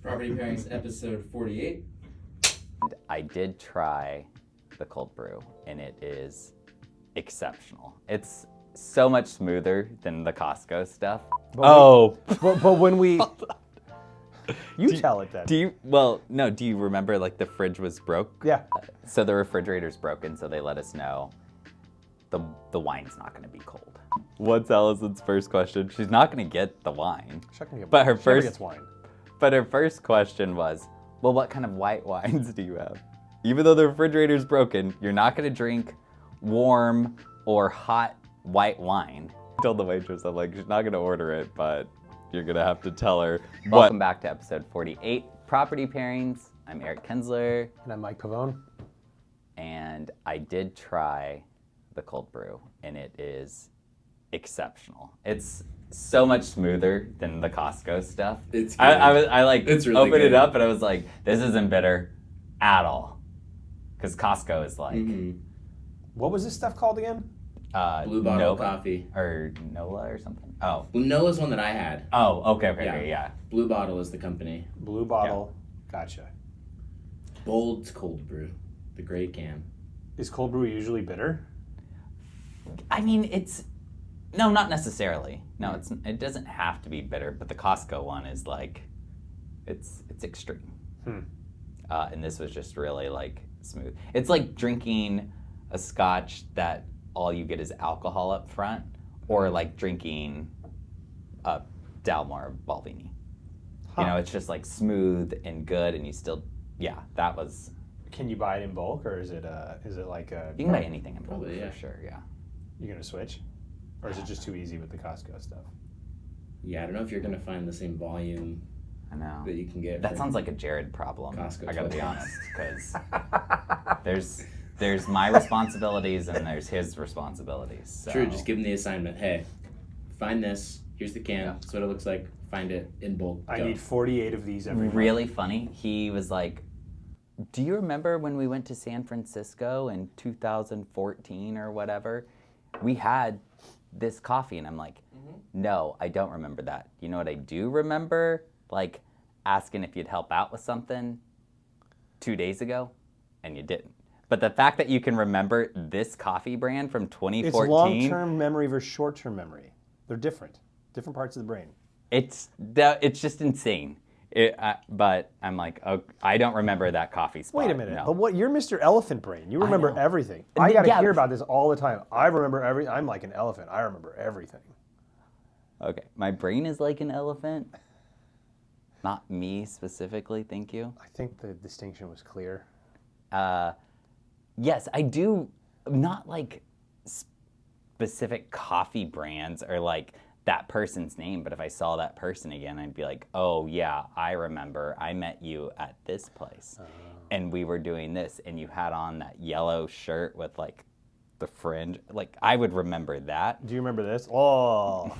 Property Pairings episode 48. And I did try the cold brew, and it is exceptional. It's so much smoother than the Costco stuff. But when we... tell it then. Do you remember like the fridge was broke? Yeah. So the refrigerator's broken, so they let us know the wine's not going to be cold. What's Allison's first question? She's not going to get the wine. But her first question was, well, what kind of white wines do you have? Even though the refrigerator's broken, you're not going to drink warm or hot white wine. I told the waitress, I'm like, she's not going to order it, but you're going to have to tell her. Welcome back to episode 48, Property Pairings. I'm Eric Kinzler. And I'm Mike Pavone. And I did try the cold brew, and it is exceptional. It's so much smoother than the Costco stuff. It's good. I like it's really opened good. it up and I was like, this isn't bitter at all. Because Costco is like What was this stuff called again? Blue Bottle Nova, coffee. or Nola or something. Oh. Well, Nola's one that I had. Oh, okay, yeah. Blue Bottle is the company. Blue Bottle. Yeah. Gotcha. Bold's cold brew. The gray can. Is cold brew usually bitter? I mean, no, not necessarily. No, it doesn't have to be bitter, but the Costco one is like, it's extreme. And this was just really like smooth. It's like drinking a scotch that all you get is alcohol up front, or like drinking a Dalmore Balvenie. You know, it's just like smooth and good, and you still, that was. Can you buy it in bulk, or is it like a? You can buy anything in bulk, Probably, yeah. for sure, yeah. You gonna switch, or is it just too easy with the Costco stuff? Yeah, I don't know if you're gonna find the same volume I know. that you can get. That from sounds like a Jared problem. Costco I gotta be 12. honest, because there's my responsibilities and there's his responsibilities. So. True, just give him the assignment. Hey, find this. Here's the can. That's what it looks like. Find it in bulk. I Go. need 48 of these every month. Really funny. He was like, "Do you remember when we went to San Francisco in 2014 or whatever? We had this coffee," and I'm like, "No, I don't remember that. You know what I do remember? Like asking if you'd help out with something 2 days ago, and you didn't." But the fact that you can remember this coffee brand from 2014, It's long-term memory versus short-term memory. They're different parts of the brain. it's just insane. But I'm like, oh, I don't remember that coffee spot. Wait a minute. No. But what? You're Mr. Elephant Brain. You remember know. everything. And I got to yeah. hear about this all the time. I remember I'm like an elephant. I remember everything. Okay, my brain is like an elephant. Not me specifically, thank you. I think the distinction was clear. Yes, I do. Not like specific coffee brands or like that person's name, but if I saw that person again, I'd be like, oh yeah, I remember. I met you at this place, and we were doing this, and you had on that yellow shirt with like the fringe. Like I would remember that. Do you remember this? Oh.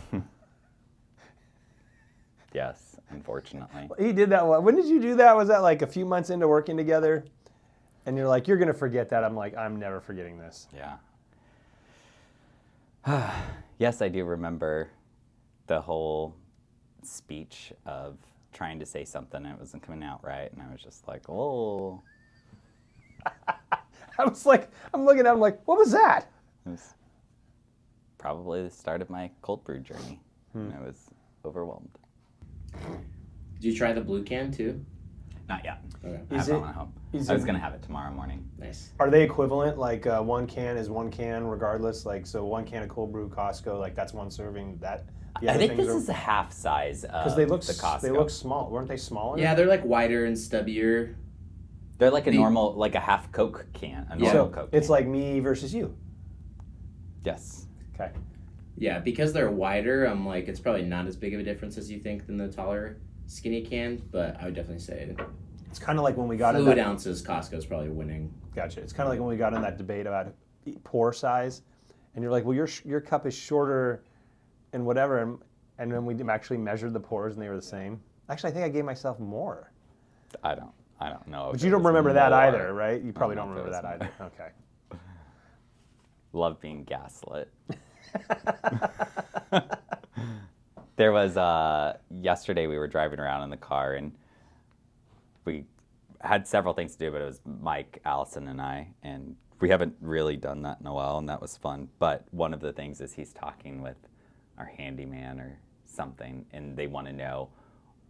Yes, unfortunately. He did that one. When did you do that? Was that like a few months into working together? And you're like, you're going to forget that. I'm like, I'm never forgetting this. Yeah. Yes, I do remember the whole speech of trying to say something and it wasn't coming out right. And I was just like, oh. I was like, I'm looking at him like, what was that? It was probably the start of my cold brew journey. And I was overwhelmed. Did you try the blue can too? Not yet. Okay. I have it on home. I was going to have it tomorrow morning. Nice. Are they equivalent? Like one can is one can regardless? Like, so one can of cold brew Costco, like that's one serving. That the I other think things this are, is a half size of because they look the Costco. they look small. Weren't they smaller? Yeah, they're like wider and stubbier. They're like a normal, like a half Coke can. A normal So Coke it's can. like me versus you. Yes. Okay. Yeah, because they're wider, I'm like, it's probably not as big of a difference as you think than the taller skinny can, but I would definitely say It's kind of like when we got in fluid that. ounces, Costco's probably winning. Gotcha. It's kind of like when we got in that debate about pour size, and you're like, well, your cup is shorter, and whatever, and then we actually measured the pours and they were the same. Actually, I think I gave myself more. I don't know. But you don't remember that either, right? You probably don't remember that either. Okay. Love being gaslit. There was yesterday we were driving around in the car and we had several things to do, but it was Mike, Allyson, and I, and we haven't really done that in a while, and that was fun. But one of the things is he's talking with our handyman or something, and they want to know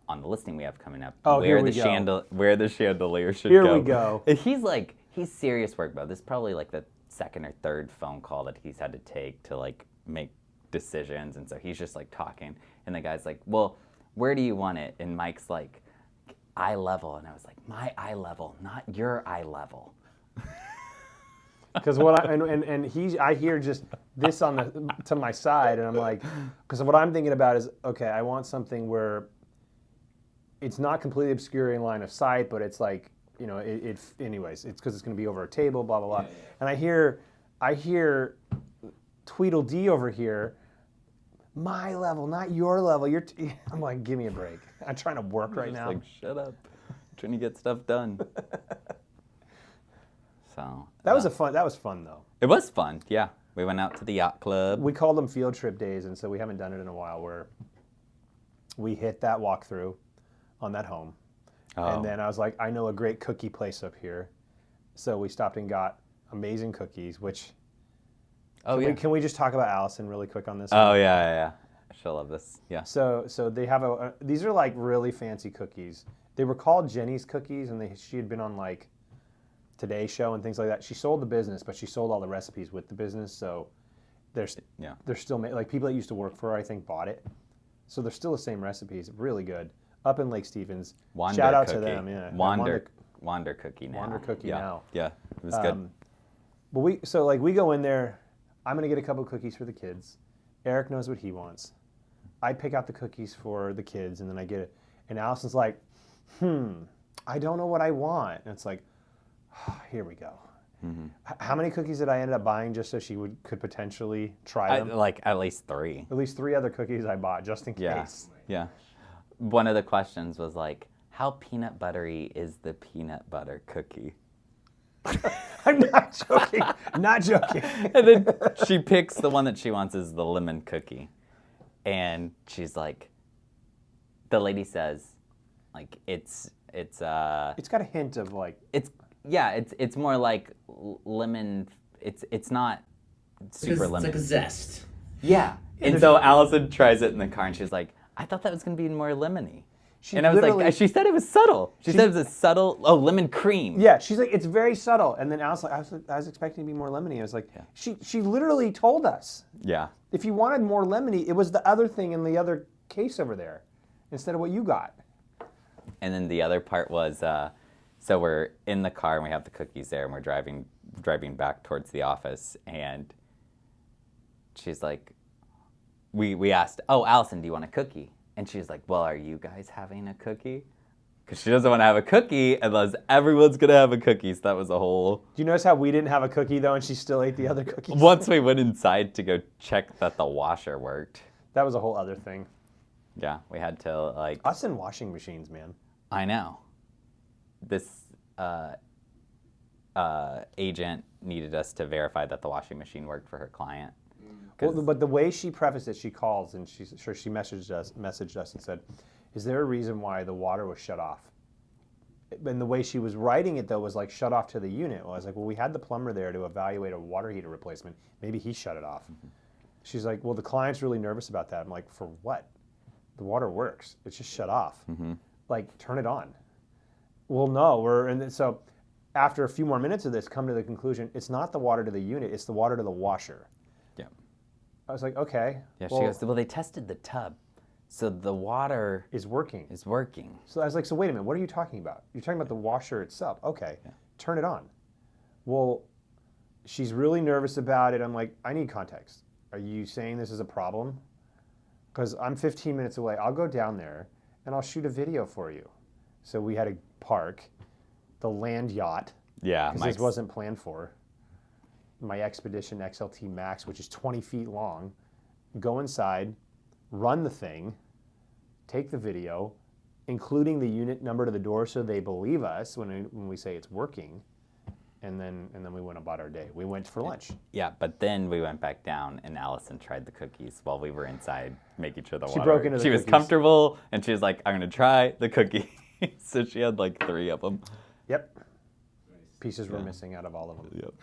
on the listing we have coming up where the chandelier should go. Here we go. And he's serious work, bro. This is probably like the second or third phone call that he's had to take to like make decisions, and so he's just like talking, and the guy's like, well, where do you want it? And Mike's like, eye level. And I was like, my eye level, not your eye level. Because what I hear just this to my side, and I'm like, because what I'm thinking about is, okay, I want something where it's not completely obscuring line of sight, but it's like, you know, anyways, it's because it's going to be over a table, blah blah blah. Yeah. And I hear Tweedledee over here, my level, not your level. I'm like, give me a break. I'm trying to work right now. Like, shut up. I'm trying to get stuff done. So that was fun though. It was fun, yeah. We went out to the yacht club. We called them field trip days, and so we haven't done it in a while. Where we hit that walkthrough on that home, and then I was like, I know a great cookie place up here, so we stopped and got amazing cookies. Which can we just talk about Allyson really quick on this? Oh yeah. She'll love this. Yeah. So they have these are like really fancy cookies. They were called Jenny's cookies, and she had been on like Today Show and things like that. She sold the business, but she sold all the recipes with the business. So they're still like people that used to work for her, I think, bought it. So they're still the same recipes. Really good. Up in Lake Stevens. Shout out to them. Yeah. Wander cookie now. Wander cookie now. Yeah, it was good. But we go in there. I'm gonna get a couple cookies for the kids. Eric knows what he wants. I pick out the cookies for the kids, and then I get it. And Allison's like, I don't know what I want. And it's like, here we go. Mm-hmm. How many cookies did I end up buying just so she could potentially try them? Like at least 3. At least 3 other cookies I bought just in case. Yeah. One of the questions was like, how peanut buttery is the peanut butter cookie? I'm not joking. Not joking. And then she picks the one that she wants is the lemon cookie. And she's like, the lady says, like, it's got a hint of like, it's more like lemon. It's not super lemon. It's like a zest. Yeah. And so Allyson tries it in the car, and she's like, I thought that was going to be more lemony. And I was like, she said it was subtle. She said it was a subtle, lemon cream. Yeah, she's like, it's very subtle. And then I was expecting to be more lemony. I was like, she literally told us. Yeah. If you wanted more lemony, it was the other thing in the other case over there instead of what you got. And then the other part was, so we're in the car and we have the cookies there, and we're driving back towards the office, and she's like, we asked, Allyson, do you want a cookie? And she's like, well, are you guys having a cookie? Because she doesn't want to have a cookie unless everyone's going to have a cookie. So that was a whole... Do you notice how we didn't have a cookie, though, and she still ate the other cookies? Once we went inside to go check that the washer worked. That was a whole other thing. Yeah, we had to, like... Us and washing machines, man. I know. This agent needed us to verify that the washing machine worked for her client. Well, but the way she prefaced it, she calls and she messaged us and said, is there a reason why the water was shut off? And the way she was writing it, though, was like shut off to the unit. Well, I was like, well, we had the plumber there to evaluate a water heater replacement. Maybe he shut it off. Mm-hmm. She's like, well, the client's really nervous about that. I'm like, for what? The water works. It's just shut off. Mm-hmm. Like, turn it on. Well, no, so after a few more minutes of this, come to the conclusion, it's not the water to the unit, it's the water to the washer. Yeah. I was like, okay. Yeah, she goes, well, they tested the tub, so the water is working. So I was like, so wait a minute, what are you talking about? You're talking about the washer itself. Okay, turn it on. Well, she's really nervous about it. I'm like, I need context. Are you saying this is a problem? Because I'm 15 minutes away. I'll go down there, and I'll shoot a video for you. So we had to park the land yacht. Yeah, because this wasn't planned for. My Expedition XLT Max, which is 20 feet long, go inside, run the thing, take the video, including the unit number to the door so they believe us when we say it's working, and then we went about our day. We went for lunch. Yeah, but then we went back down, and Allyson tried the cookies while we were inside making sure the water... She broke into the She was comfortable, and she was like, I'm going to try the cookie. So she had like 3 of them. Yep. Pieces were missing out of all of them. Yep.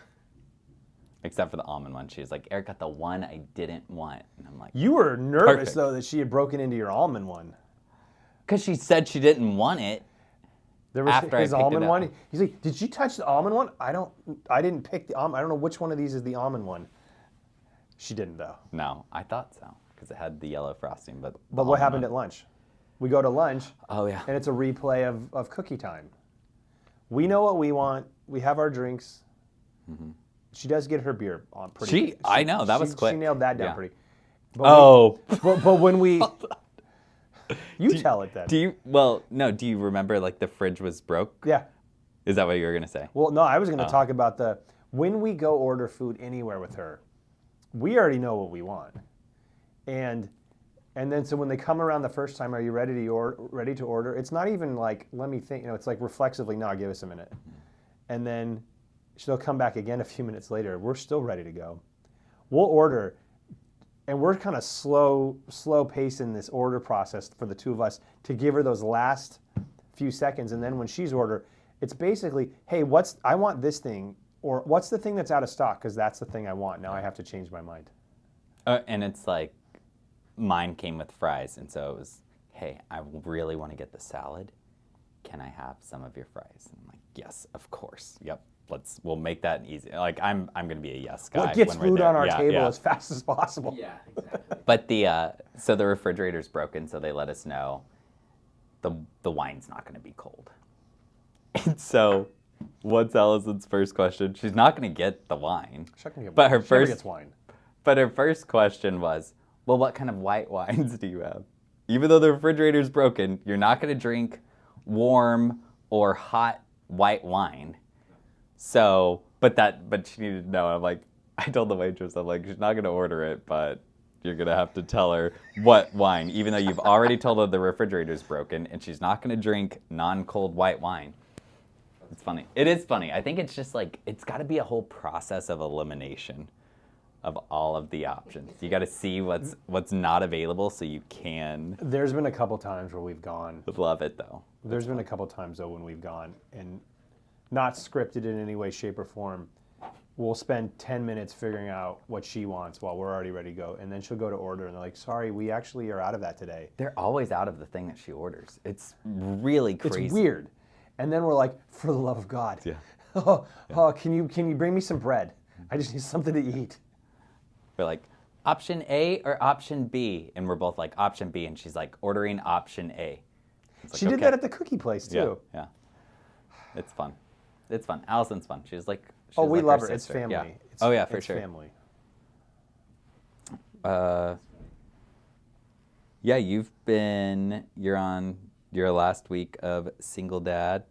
Except for the almond one. She was like, Eric got the one I didn't want. And I'm like, You were nervous, Perfect. though, that she had broken into your almond one. because she said she didn't want it. There was After I his picked it almond up. one. He's like, did you touch the almond one? I didn't pick the almond. I don't know which one of these is the almond one. She didn't, though. No, I thought so. Because it had the yellow frosting. But What happened at lunch? We go to lunch, Oh, yeah. and it's a replay of cookie time. We know what we want. We have our drinks. She does get her beer on pretty. I know, that was quick. She nailed that down Yeah. pretty. But when we, you tell it then. Do you remember like the fridge was broke? Yeah. Is that what you were going to say? Well, no, I was going to talk about when we go order food anywhere with her, we already know what we want, and then so when they come around the first time, are you ready to order? It's not even like let me think. It's like reflexively, no, give us a minute, and then she'll come back again a few minutes later. We're still ready to go. We'll order, and we're kind of slow pacing this order process for the two of us to give her those last few seconds, and then when she's ordered, it's basically, hey, I want this thing, or what's the thing that's out of stock? Because that's the thing I want. Now I have to change my mind. And it's like, mine came with fries, and so it was, hey, I really want to get the salad. Can I have some of your fries? And I'm like, yes, of course. Yep, we'll make that easy. Like I'm gonna be a yes guy. What gets when we're food there. on our Yeah, table yeah. as fast as possible? Yeah, exactly. But so the refrigerator's broken, so they let us know the wine's not gonna be cold. And so, what's Allison's first question? She's not gonna get the wine. But her She never first gets wine. But her first question was, well, what kind of white wines do you have? Even though the refrigerator's broken, you're not going to drink warm or hot white wine. So, but she needed to know. I'm like, I told the waitress, I'm like, she's not going to order it, but you're going to have to tell her what wine, even though you've already told her the refrigerator's broken and she's not going to drink non-cold white wine. It's funny. It is funny. I think it's just like, it's got to be a whole process of elimination of all of the options. You got to see what's not available so you can. There's been a couple times where we've gone. Love it though. There's been a couple times though when we've gone and not scripted in any way, shape, or form. We'll spend 10 minutes figuring out what she wants while we're already ready to go, and then she'll go to order, and they're like, "Sorry, we actually are out of that today." They're always out of the thing that she orders. It's really crazy. It's weird. And then we're like, "For the love of God, Yeah. Can you bring me some bread? I just need something to eat." We're like, option A or option B, and we're both like option B, and she's like ordering option A. It's like, She did okay. that at the cookie place too. Yeah. It's fun. It's fun. Allison's fun. She's like. Oh, we like love our her. It's sister. family. Yeah. For it's sure. Family. Yeah, you're on your last week of single dad.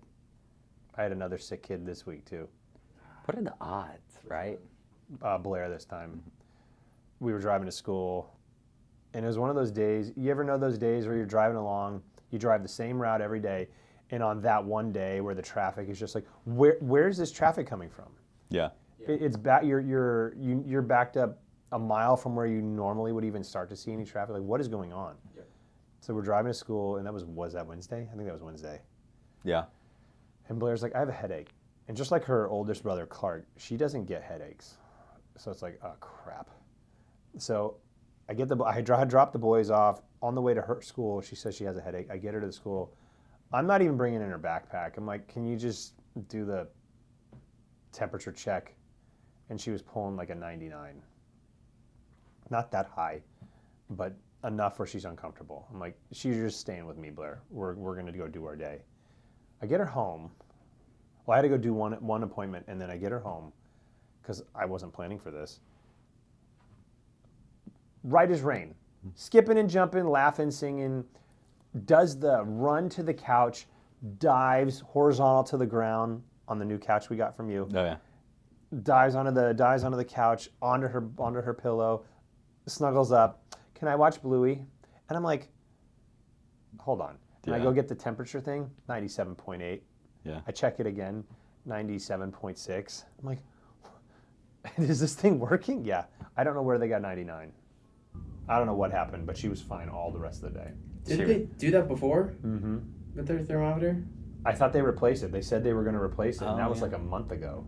I had another sick kid this week too. What are the odds, right? Blair this time. We were driving to school, and it was one of those days. You ever know those days where you're driving along, you drive the same route every day, and on that one day where the traffic is just like, where's this traffic coming from? Yeah. It's back. You're backed up a mile from where you normally would even start to see any traffic. Like, what is going on? Yeah. So we're driving to school, and was that Wednesday? I think that was Wednesday. Yeah. And Blair's like, I have a headache. And just like her oldest brother, Clark, she doesn't get headaches. So it's like, oh, crap. So I drop the boys off on the way to her school. She says she has a headache. I get her to the school. I'm not even bringing in her backpack. I'm like, can you just do the temperature check? And she was pulling like a 99. Not that high, but enough where she's uncomfortable. I'm like, she's just staying with me, Blair. We're going to go do our day. I get her home. Well, I had to go do one appointment, and then I get her home because I wasn't planning for this. Right as rain. Skipping and jumping, laughing, singing. Does the run to the couch, dives horizontal to the ground on the new couch we got from you. Oh yeah. Dives onto the couch, onto her pillow, snuggles up. Can I watch Bluey? And I'm like, hold on. And I go get the temperature thing, 97.8. Yeah. I check it again, 97.6. I'm like, is this thing working? Yeah. I don't know where they got 99. I don't know what happened, but she was fine all the rest of the day. Did they do that before? Mm-hmm. with their thermometer? I thought they replaced it. They said they were going to replace it, and Oh, that was yeah. like a month ago.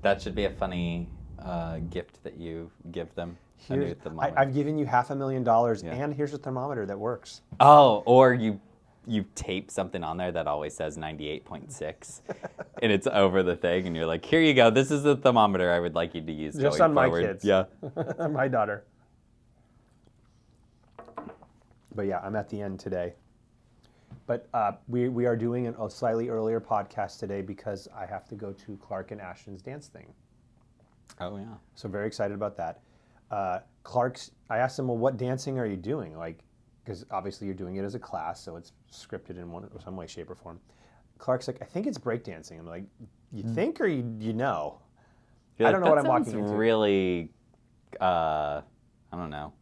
That should be a funny gift that you give them. A new thermometer. I've given you $500,000, Yeah. and here's a thermometer that works. Oh, or you tape something on there that always says 98.6, and it's over the thing, and you're like, here you go. This is the thermometer I would like you to use Just going on my forward. kids. Yeah. My daughter. But yeah, I'm at the end today. But we are doing a slightly earlier podcast today because I have to go to Clark and Ashton's dance thing. Oh, yeah. So very excited about that. I asked him, well, what dancing are you doing? Like, because obviously you're doing it as a class, so it's scripted in some way, shape, or form. Clark's like, I think it's breakdancing. I'm like, you think or you know? You're I don't like, know what "That I'm sounds walking into. really, I don't know.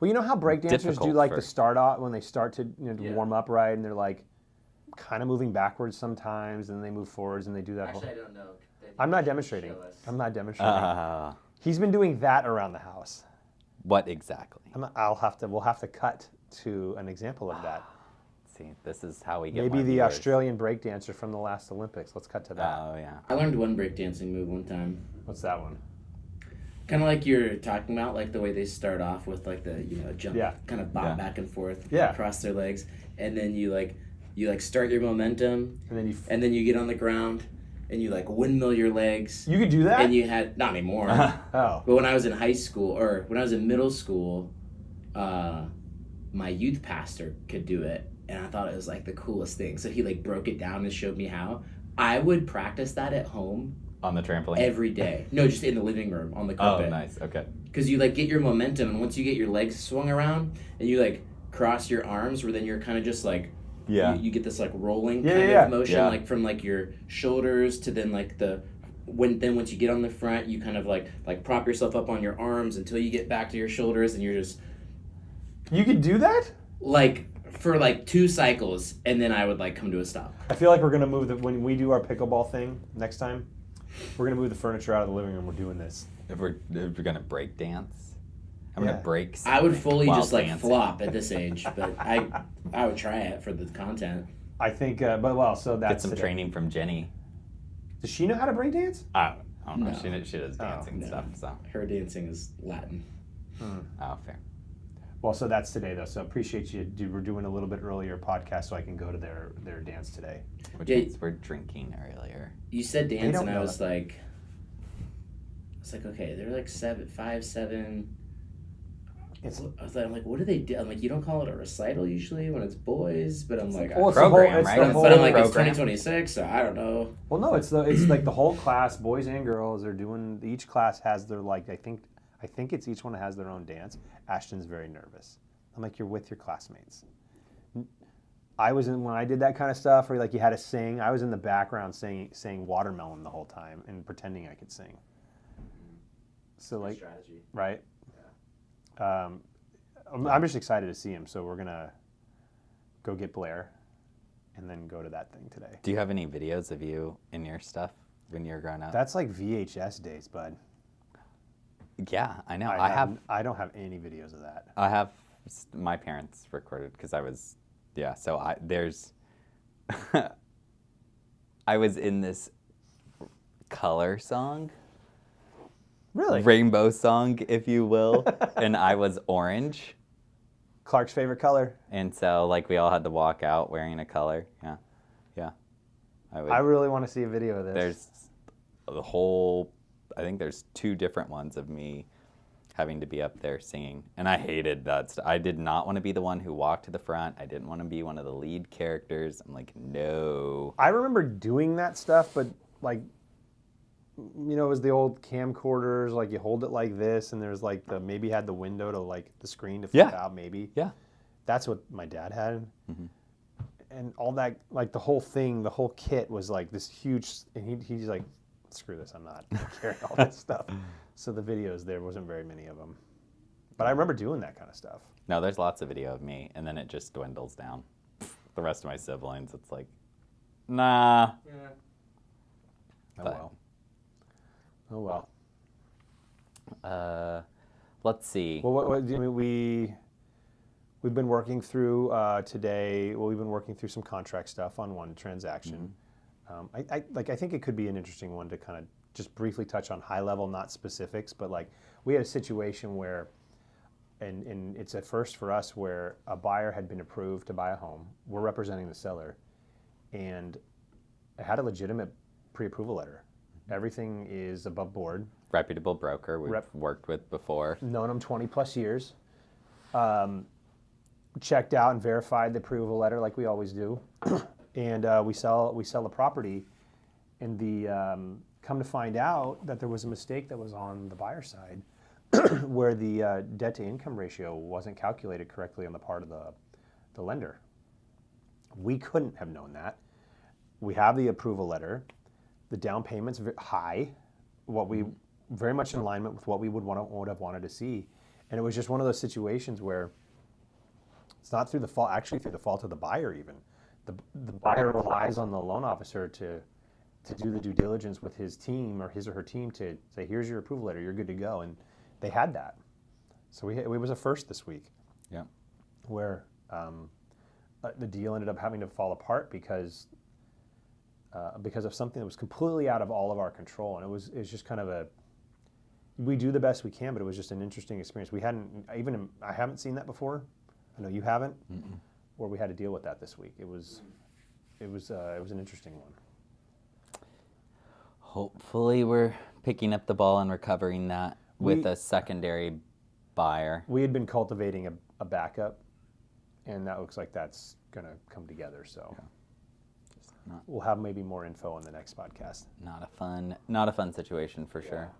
Well, you know how breakdancers do Difficult like for- the start off when they start to Yeah. warm up, right? And they're like kind of moving backwards sometimes, and then they move forwards, and they do that. Actually, I don't know. I'm not demonstrating. Show us. I'm not demonstrating. He's been doing that around the house. What exactly? We'll have to cut to an example of that. See, this is how we get Maybe more the viewers. Australian breakdancer from the last Olympics. Let's cut to that. Oh, yeah. I learned one breakdancing move one time. What's that one? Kind of like you're talking about, like the way they start off with like the jump, Yeah. kind of bob Yeah. back and forth, Yeah. across their legs, and then you start your momentum, And then you get on the ground, and you like windmill your legs, you could do that. and you had not anymore. Oh. But when I was in high school or when I was in middle school, my youth pastor could do it, and I thought it was like the coolest thing. So he like broke it down and showed me how. I would practice that at home On the trampoline? every day. No, just in the living room on the Oh, carpet. nice. Okay. Because you like get your momentum, and once you get your legs swung around and you like cross your arms, where then you're kind of just like Yeah. you get this like rolling Yeah, kind yeah, of motion, yeah. like from like your shoulders to then like once you get on the front, you kind of like prop yourself up on your arms until you get back to your shoulders, and you're just You could do that? like for like 2 cycles, and then I would like come to a stop. I feel like we're gonna move when we do our pickleball thing next time. We're gonna move the furniture out of the living room. We're doing this. If we're gonna break dance, I'm Yeah. gonna break. I would something fully while just like dancing. flop at this age, but I would try it for the content. I think, so that's Get some today. training from Jenny. Does she know how to break dance? I don't know. No. She does dancing No. stuff. So. Her dancing is Latin. Oh, fair. Well, so that's today though. So appreciate you. We're doing a little bit earlier podcast so I can go to their dance today. Which Yeah. means we're drinking earlier. You said dance, don't and I know was like, okay, they're like 5, 7. I'm like, what do they do? I'm like, you don't call it a recital usually when it's boys, but I'm like, Well, it's Program, it's right? the It's whole- but I'm like, it's program. 2026, so I don't know. Well, no, it's like the whole class, boys and girls, are doing. Each class has their like. I think it's each one has their own dance. Ashton's very nervous. I'm like, you're with your classmates. I was in when I did that kind of stuff where like you had to sing. I was in the background saying watermelon the whole time and pretending I could sing. So like, Strategy. right? I'm just excited to see him. So we're gonna go get Blair, and then go to that thing today. Do you have any videos of you in your stuff when you were growing up? That's like VHS days, bud. Yeah, I know. I don't have any videos of that. I have my parents recorded because I was, yeah. So I was in this color song, Really? rainbow song, if you will, and I was orange, Clark's favorite color. and so like we all had to walk out wearing a color. Yeah, yeah. I really want to see a video of this. There's the whole. I think there's 2 different ones of me having to be up there singing, and I hated that. I did not want to be the one who walked to the front. I didn't want to be one of the lead characters. I'm like, no. I remember doing that stuff, but like, it was the old camcorders. Like you hold it like this, and there's like maybe had the window to like the screen to flip out. Maybe. Yeah. That's what my dad had. And all that, like the whole thing, the whole kit was like this huge. And he's like, screw this, I'm not carrying all this stuff. So the videos, there wasn't very many of them. But I remember doing that kind of stuff. No, there's lots of video of me, and then it just dwindles down. The rest of my siblings, it's like, nah. Yeah. Oh But- well. Oh well. Let's see. Well, We've been working through today. Well, we've been working through some contract stuff on one transaction. I think it could be an interesting one to kind of just briefly touch on high level, not specifics, but like we had a situation where, and it's a first for us, where a buyer had been approved to buy a home. We're representing the seller, and it had a legitimate pre-approval letter. Everything is above board. Reputable broker we've worked with before. Known them 20 plus years. Checked out and verified the approval letter like we always do. And we sell the property, and come to find out that there was a mistake that was on the buyer side where the debt to income ratio wasn't calculated correctly on the part of the lender. We couldn't have known that. We have the approval letter. The down payment's high, very much in alignment with what we would have wanted to see. And it was just one of those situations where it's not through the fault, actually through the fault of the buyer even. The buyer relies on the loan officer to do the due diligence with his team or his or her team to say, here's your approval letter, you're good to go. And they had that. So it was a first this week. Yeah. Where the deal ended up having to fall apart because of something that was completely out of all of our control. And it was just kind of we do the best we can, but it was just an interesting experience. I haven't seen that before. I know you haven't. Mm-mm. Where we had to deal with that this week. It was an interesting one. Hopefully we're picking up the ball and recovering that with a secondary buyer. We had been cultivating a backup, and that looks like that's going to come together. So we'll have maybe more info on the next podcast. Not a fun situation for sure.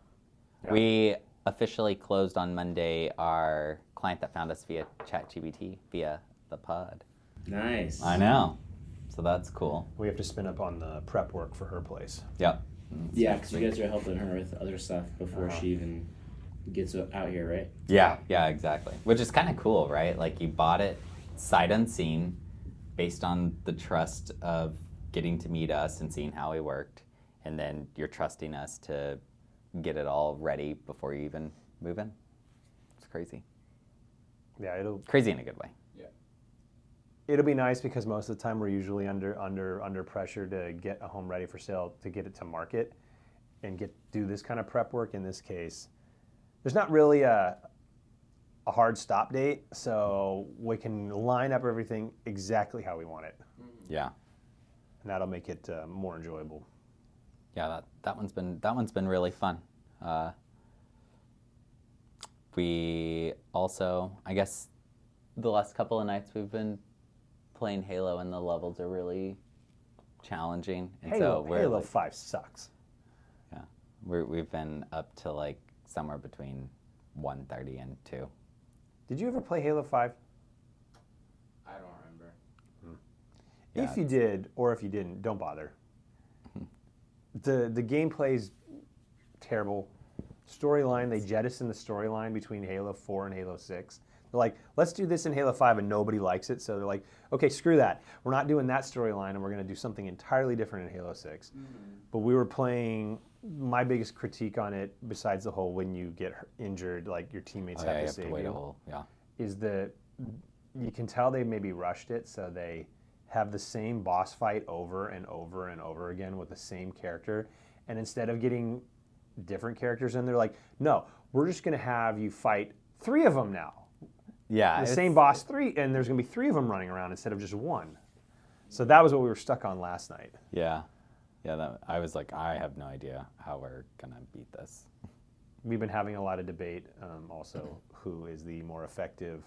Yeah. We officially closed on Monday our client that found us via ChatGPT, via the pod. Nice. I know. So that's cool. We have to spin up on the prep work for her place. Yep. Yeah, because you guys are helping her with other stuff before she even gets out here, right? Yeah, exactly. Which is kind of cool, right? Like you bought it sight unseen based on the trust of getting to meet us and seeing how we worked. And then you're trusting us to get it all ready before you even move in. It's crazy. Yeah, crazy in a good way. Yeah. It'll be nice because most of the time we're usually under pressure to get a home ready for sale, to get it to market and do this kind of prep work. In this case, there's not really a hard stop date, so we can line up everything exactly how we want it. Yeah. And that'll make it more enjoyable. Yeah, that one's been really fun. We also, I guess, the last couple of nights we've been playing Halo, and the levels are really challenging. And Halo 5 sucks. Yeah, we've been up to like somewhere between 1:30 and 2. Did you ever play Halo 5? I don't remember. Yeah, if you did, or if you didn't, don't bother. The gameplay's terrible. Storyline, they jettisoned the storyline between Halo 4 and Halo 6. They're like, let's do this in Halo 5, and nobody likes it. So they're like, okay, screw that. We're not doing that storyline, and we're going to do something entirely different in Halo 6. Mm-hmm. But we were playing, my biggest critique on it, besides the whole when you get injured, like your teammates have to save you, is that you can tell they maybe rushed it, so they have the same boss fight over and over and over again with the same character. And instead of getting different characters in, they're like, no, we're just going to have you fight 3 of them now. Yeah. The same boss 3, and there's going to be 3 of them running around instead of just 1. So that was what we were stuck on last night. Yeah. Yeah, I was like, I have no idea how we're going to beat this. We've been having a lot of debate also who is the more effective.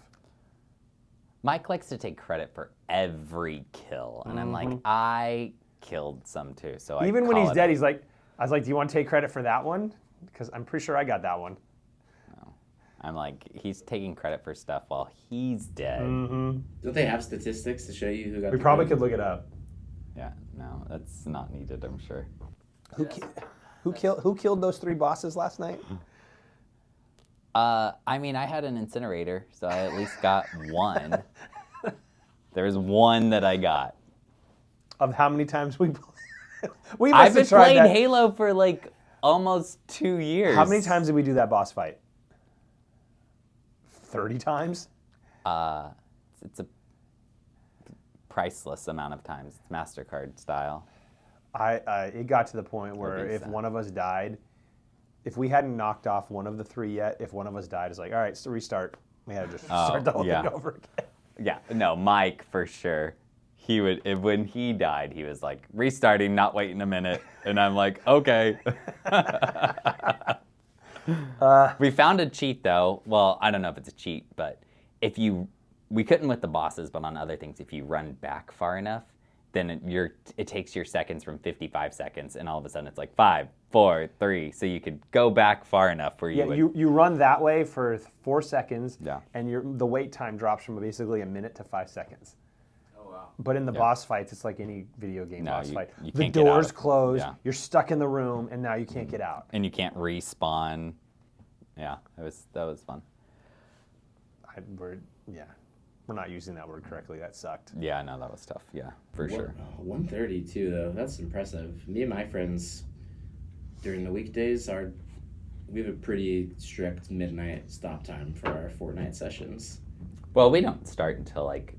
Mike likes to take credit for every kill, and I'm like, I killed some too. So even when he's dead, he's like, I was like, do you want to take credit for that one? Because I'm pretty sure I got that one. No. I'm like, he's taking credit for stuff while he's dead. Mm-hmm. Don't they have statistics to show you who got? We probably could look it up. Yeah, no, that's not needed, I'm sure. Who killed those 3 bosses last night? I mean, I had an incinerator, so I at least got 1. There's 1 that I got. Of how many times we played? I've been playing Halo for like almost 2 years. How many times did we do that boss fight? 30 times? it's a priceless amount of times. It's MasterCard style. It got to the point where if Visa. one of us died, if we hadn't knocked off one of the three yet, if one of us died, it's like, all right, so restart. We had to just start the whole thing over again. Yeah, no, Mike for sure. He would when he died, he was like restarting, not waiting a minute, and I'm like, okay. We found a cheat though. Well, I don't know if it's a cheat, but we couldn't with the bosses, but on other things, if you run back far enough, then it takes your seconds from 55 seconds, and all of a sudden it's like 5, 4, 3. So you could go back far enough where you run that way for 4 seconds, Yeah. and the wait time drops from basically a minute to 5 seconds. Oh wow. But in the boss fights, it's like any video game boss fight. you The can't get out doors of- close, yeah. you're stuck in the room, and now you can't get out. and you can't respawn. Yeah, that was fun. We're not using that word correctly. That sucked. Yeah, no, that was tough. Yeah, for sure. 1:30 too, though. That's impressive. Me and my friends, during the weekdays, we have a pretty strict midnight stop time for our Fortnite sessions. Well, we don't start until like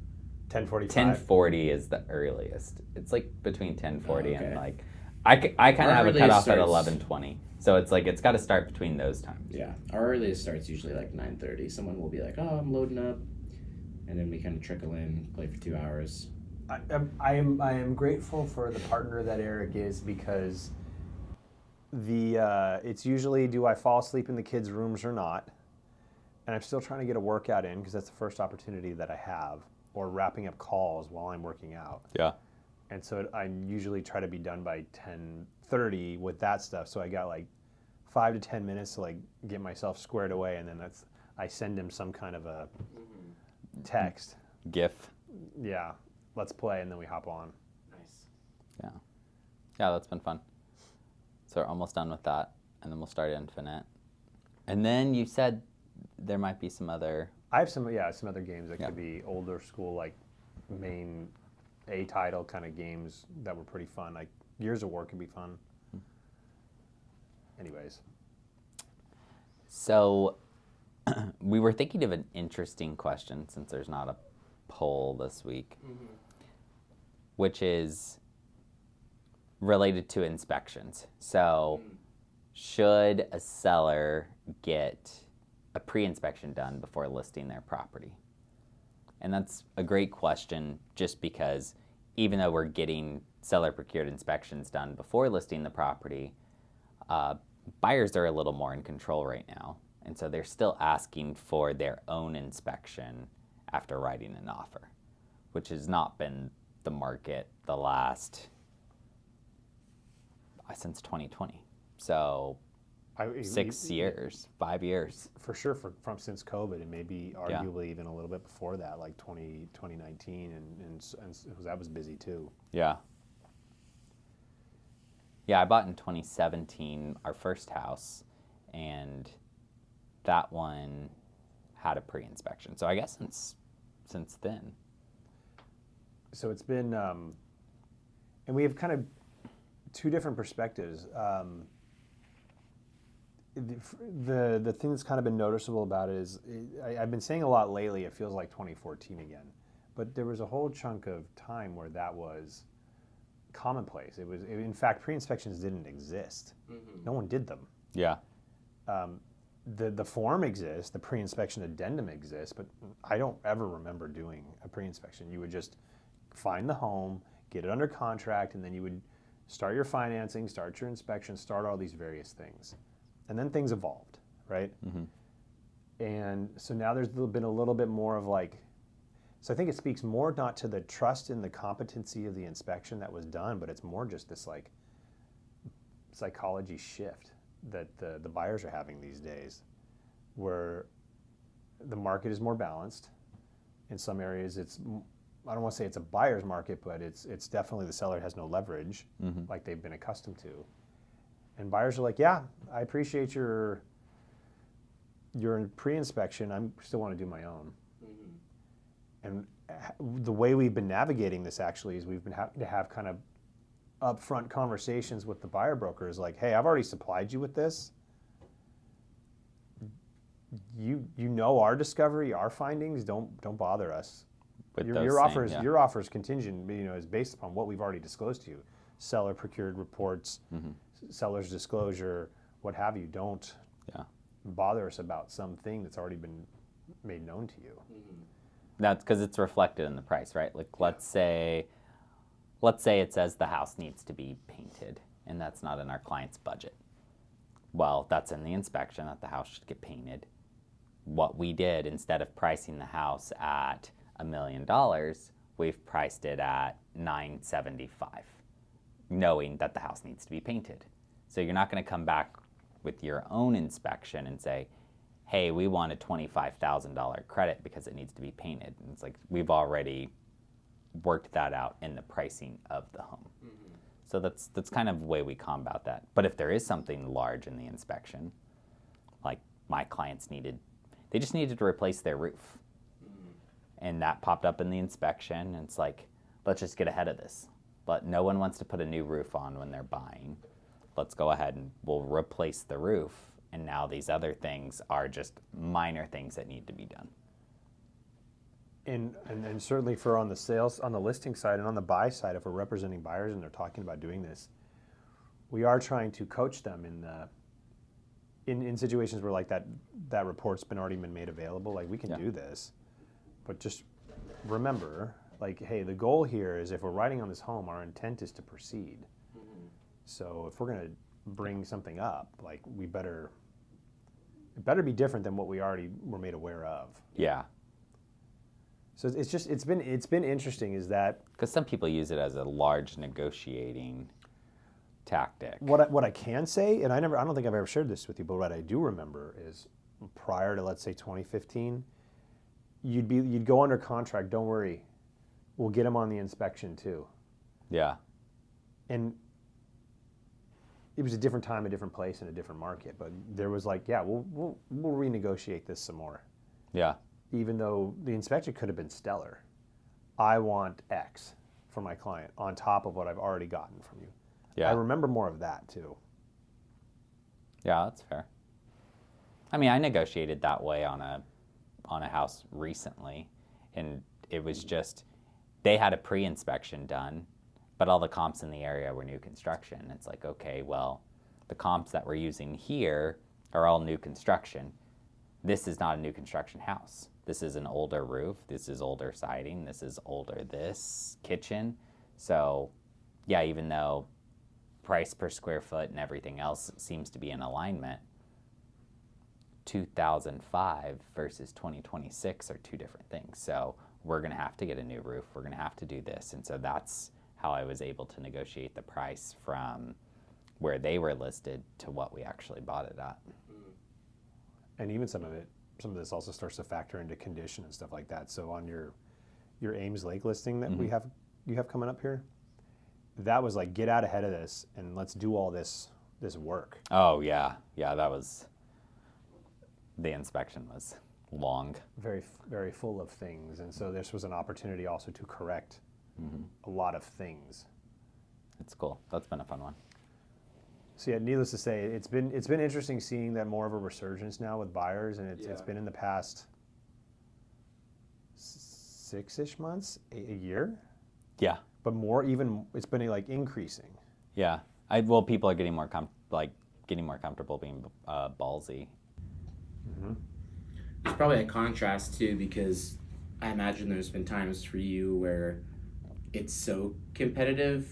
10:45. 10:40 is the earliest. It's like between 10:40 okay. and like I kind of have a earliest cutoff at starts- 11:20. So it's like it's got to start between those times. Yeah, our earliest starts usually like 9:30. Someone will be like, "Oh, I'm loading up," and then we kind of trickle in, play for 2 hours. I am grateful for the partner that Eric is, because it's usually, do I fall asleep in the kids' rooms or not? And I'm still trying to get a workout in, because that's the first opportunity that I have, or wrapping up calls while I'm working out. Yeah. And so I usually try to be done by 10:30 with that stuff. So I got like 5 to 10 minutes to like get myself squared away, and then I send him some kind of a text. GIF. Yeah, let's play, and then we hop on. Nice. Yeah. Yeah, that's been fun. So we're almost done with that, and then we'll start Infinite. And then you said there might be some other. I have some other games that could be older school, like main A title kind of games that were pretty fun. Like Gears of War could be fun. Anyways. So we were thinking of an interesting question, since there's not a poll this week, which is related to inspections. So should a seller get a pre-inspection done before listing their property? And that's a great question, just because even though we're getting seller procured inspections done before listing the property, buyers are a little more in control right now. And so they're still asking for their own inspection after writing an offer, which has not been the market the last, since 2020. So 6 years, 5 years. For sure, from since COVID, and maybe arguably even a little bit before that, like 2019, and that was busy too. Yeah. Yeah, I bought in 2017 our first house, and that one had a pre-inspection. So I guess since then. So it's been, and we have kind of two different perspectives. The thing that's kind of been noticeable about it is, I've been saying a lot lately, it feels like 2014 again. But there was a whole chunk of time where that was commonplace. In fact, pre-inspections didn't exist. No one did them. Yeah. The form exists, the pre-inspection addendum exists, but I don't ever remember doing a pre-inspection. You would just find the home, get it under contract, and then you would start your financing, start your inspection, start all these various things. And then things evolved, right? And so now there's been a little bit more of like, so I think it speaks more not to the trust in the competency of the inspection that was done, but it's more just this like psychology shift that the buyers are having these days, where the market is more balanced. In some areas, I don't want to say it's a buyer's market, but it's definitely the seller has no leverage like they've been accustomed to. And buyers are like, yeah, I appreciate your pre-inspection. I still want to do my own. And the way we've been navigating this actually is we've been having to have kind of upfront conversations with the buyer brokers, like, hey, I've already supplied you with this. You know our discovery, our findings. Don't bother us. Your offer is contingent, is based upon what we've already disclosed to you. Seller procured reports, seller's disclosure, what have you. Don't bother us about something that's already been made known to you. That's because it's reflected in the price, right? Like let's say it says the house needs to be painted, and that's not in our client's budget. Well, that's in the inspection that the house should get painted. What we did, instead of pricing the house at $1 million, we've priced it at $975, knowing that the house needs to be painted. So you're not going to come back with your own inspection and say, hey, we want a $25,000 credit because it needs to be painted. And it's like we've already worked that out in the pricing of the home. So that's kind of the way we combat that. But if there is something large in the inspection, like my clients they just needed to replace their roof. And that popped up in the inspection, and it's like, let's just get ahead of this. But no one wants to put a new roof on when they're buying. Let's go ahead and we'll replace the roof. And now these other things are just minor things that need to be done. And certainly for on the listing side and on the buy side, if we're representing buyers and they're talking about doing this, we are trying to coach them in situations where like that report's already been made available. Like we can do this, but just remember, like, hey, the goal here is if we're writing on this home, our intent is to proceed. So if we're gonna bring something up, like it better be different than what we already were made aware of. Yeah. So it's been interesting, is that because some people use it as a large negotiating tactic. What I can say, and I don't think I've ever shared this with you, but what I do remember is prior to, let's say, 2015, you'd go under contract. Don't worry, we'll get them on the inspection too. Yeah. And it was a different time, a different place, and a different market. But there was like, yeah, we'll renegotiate this some more. Yeah. Even though the inspection could have been stellar, I want X for my client on top of what I've already gotten from you. Yeah. I remember more of that too. Yeah, that's fair. I mean, I negotiated that way on a house recently, and it was just they had a pre-inspection done, but all the comps in the area were new construction. It's like, okay, well, the comps that we're using here are all new construction. This is not a new construction house. This is an older roof. This is older siding. This is older this kitchen. So, yeah, even though price per square foot and everything else seems to be in alignment, 2005 versus 2026 are two different things. So we're going to have to get a new roof. We're going to have to do this. And so that's how I was able to negotiate the price from where they were listed to what we actually bought it at. And even some of this also starts to factor into condition and stuff like that. So on your Ames Lake listing that you have coming up here, that was like, get out ahead of this and let's do all this work. Oh yeah, that was, the inspection was long. Very, very full of things, and so this was an opportunity also to correct a lot of things. It's cool. That's been a fun one. So yeah, needless to say, it's been interesting seeing that more of a resurgence now with buyers, and it's been in the past 6-ish months, a year. Yeah. But more, even it's been like increasing. Yeah. People are getting more comfortable being ballsy. There's probably a contrast too, because I imagine there's been times for you where it's so competitive.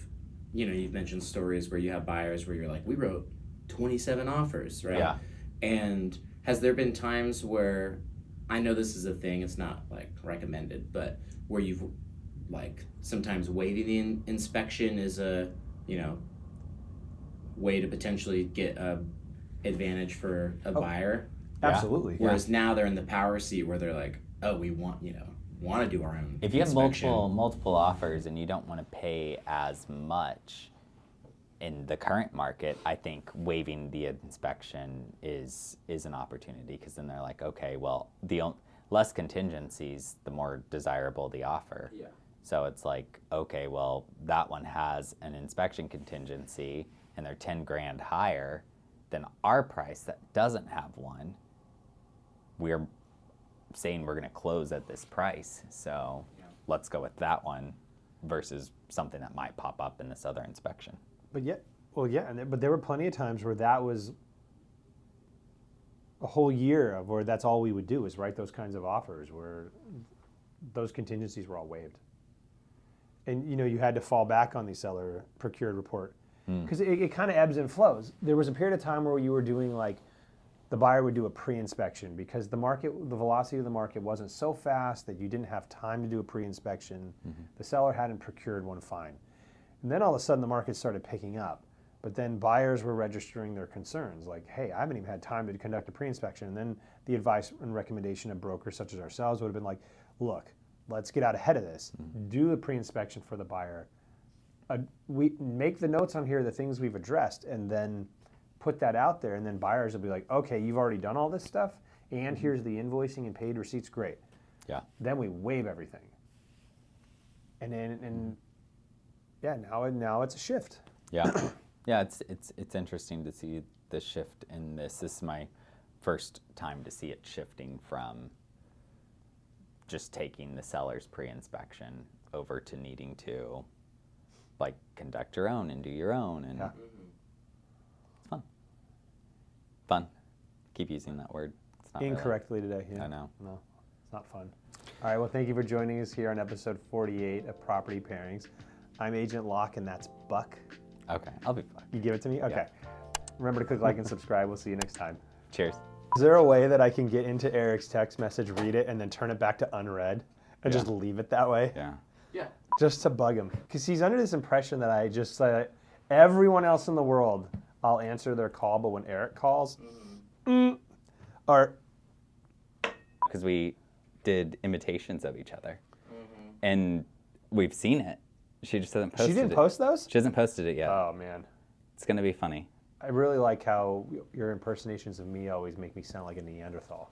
You know, you've mentioned stories where you have buyers where you're like, we wrote 27 offers, right? Yeah. And has there been times where, I know this is a thing, it's not like recommended, but where you've like sometimes waiving the inspection is a, way to potentially get a advantage for a buyer? Absolutely. Whereas now they're in the power seat where they're like, oh, we want to do our own If you have inspection. multiple offers and you don't want to pay as much in the current market, I think waiving the inspection is an opportunity, because then they're like, okay, well, less contingencies, the more desirable the offer. Yeah. So it's like, okay, well, that one has an inspection contingency and they're 10 grand higher than our price that doesn't have one. We're saying we're going to close at this price. So let's go with that one versus something that might pop up in this other inspection. But but there were plenty of times where that was a whole year of where that's all we would do is write those kinds of offers where those contingencies were all waived. And you had to fall back on the seller procured report because it kind of ebbs and flows. There was a period of time where you were doing like the buyer would do a pre-inspection because the velocity of the market wasn't so fast that you didn't have time to do a pre-inspection. The seller hadn't procured one fine. And then all of a sudden the market started picking up. But then buyers were registering their concerns like, hey, I haven't even had time to conduct a pre-inspection. And then the advice and recommendation of brokers such as ourselves would have been like, look, let's get out ahead of this. Do a pre-inspection for the buyer. We make the notes on here, the things we've addressed, and then put that out there. And then buyers will be like, okay, you've already done all this stuff, and here's the invoicing and paid receipts. Great. Yeah. Then we waive everything. And then, now it's a shift. Yeah. Yeah, it's interesting to see the shift in this. This is my first time to see it shifting from just taking the seller's pre-inspection over to needing to like conduct your own and do your own, and it's fun. Fun. Keep using that word. It's not incorrectly today. Yeah. I know. No, it's not fun. All right. Well, thank you for joining us here on episode 48 of Property Pairings. I'm Agent Locke, and that's Buck. Okay, I'll be fine. You give it to me? Okay. Yeah. Remember to click like and subscribe. We'll see you next time. Cheers. Is there a way that I can get into Eric's text message, read it, and then turn it back to unread and just leave it that way? Yeah. Yeah. Just to bug him. Because he's under this impression that I just, everyone else in the world, I'll answer their call, but when Eric calls, or... Because we did imitations of each other. And we've seen it. She just hasn't posted it. She didn't post those? She hasn't posted it yet. Oh, man. It's going to be funny. I really like how your impersonations of me always make me sound like a Neanderthal.